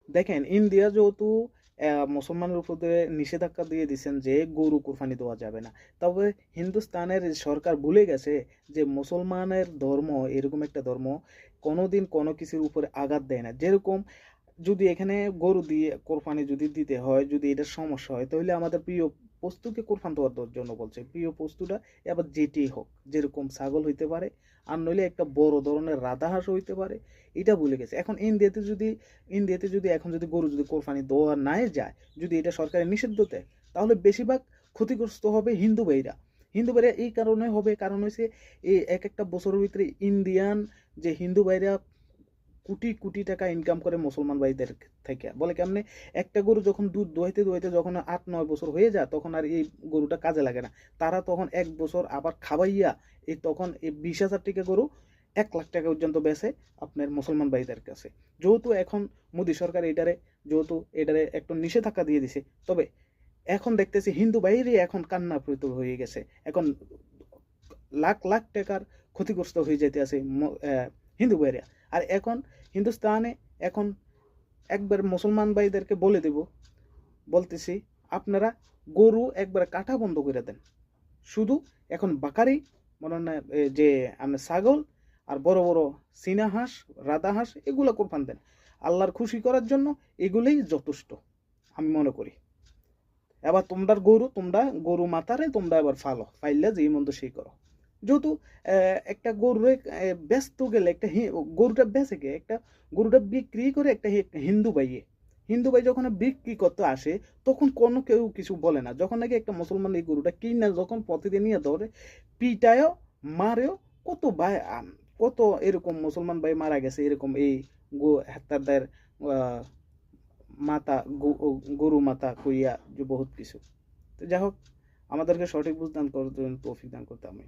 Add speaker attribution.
Speaker 1: দেখেন ইন্ডিয়া যেহেতু মুসলমানের উপরে নিষেধাজ্ঞা দিয়ে দিচ্ছেন যে গরু কোরবানি দেওয়া যাবে না, তবে হিন্দুস্তানের সরকার ভুলে গেছে যে মুসলমানের ধর্ম এরকম একটা ধর্ম কোনোদিন কোনো কিছুর উপরে আঘাত দেয় না। যেরকম যদি এখানে গরু দিয়ে কোরবানি যদি দিতে হয়, যদি এটার সমস্যা হয়, তাহলে আমাদের প্রিয় পশুকে কোরবান দেওয়ার জন্য বলছে। প্রিয় পশুটা এবার যেটি হোক, যেরকম ছাগল হইতে পারে, আর নইলে একটা বড় ধরনের রাধা হাঁস হইতে পারে। এটা ভুলে গেছে। এখন ইন্ডিয়াতে যদি এখন যদি গরু যদি কোরবানি দেওয়া নাই যায়, যদি এটা সরকারের নিষিদ্ধ দেয়, তাহলে বেশিরভাগ ক্ষতিগ্রস্ত হবে হিন্দু ভাইরা। হিন্দু ভাইরা এই কারণে হবে, কারণ হচ্ছে এই এক একটা বছরের ভিতরে ইন্ডিয়ান যে হিন্দু ভাইরা কোটি কোটি টাকা ইনকাম করে মুসলমান ভাইদের থেকে। বলে কেমনে, একটা গরু যখন দুধ দোহাইতে দোহাইতে যখন 8-9 বছর হয়ে যায়, তখন আর এই গরুটা কাজে লাগে না। তারা তখন 1 বছর আবার খাওয়াইয়া এই তখন এই 20,000 টাকা গরু 1 লাখ টাকা পর্যন্ত বেচে আপনার মুসলমান ভাইদের কাছে। যেহেতু এখন মোদী সরকার যেহেতু এটারে একটা নিষেধাজ্ঞা দিয়ে দিছে, তবে এখন দেখতেছি হিন্দু ভাইরই এখন কান্নাপ্রত হয়ে গেছে। এখন লাখ লাখ টাকার ক্ষতিগ্রস্ত হয়ে যেতে আছে হিন্দু ভাইরা। আর এখন হিন্দুস্তানে এখন একবার মুসলমান ভাইদেরকে বলে দেব, বলতেছি, আপনারা গরু একবার কাটা বন্ধ করে দেন। শুধু এখন বাকারি মনে হয় না, যে আপনার ছাগল আর বড় বড় চীনা হাঁস, রাধা হাঁস, এগুলো কোরবান দেন। আল্লাহর খুশি করার জন্য এগুলোই যথেষ্ট আমি মনে করি। এবার তোমরা গরু মাতারে তোমরা এবার ফাইলে যে মন্দ সেই করো। যেহেতু একটা গরুরে ব্যস্ত গেলে একটা গরুটা বেঁচে গে একটা গরুটা বিক্রি করে একটা হিন্দু ভাই যখন বিক্রি করতে আসে, তখন কোনো কেউ কিছু বলে না। যখন নাকি একটা মুসলমান এই গরুটা কিনে যখন প্রতিদিন নিয়ে ধরে পিটায়ও, মারেও, কত ভাই কত এরকম মুসলমান ভাই মারা গেছে এরকম এই তাদের মাতা গরু মাতা কইয়া যে বহুত কিছু। তো যাই হোক, আমাদেরকে সঠিক বুঝ দান করার জন্য তৌফিক দান করতে আমি।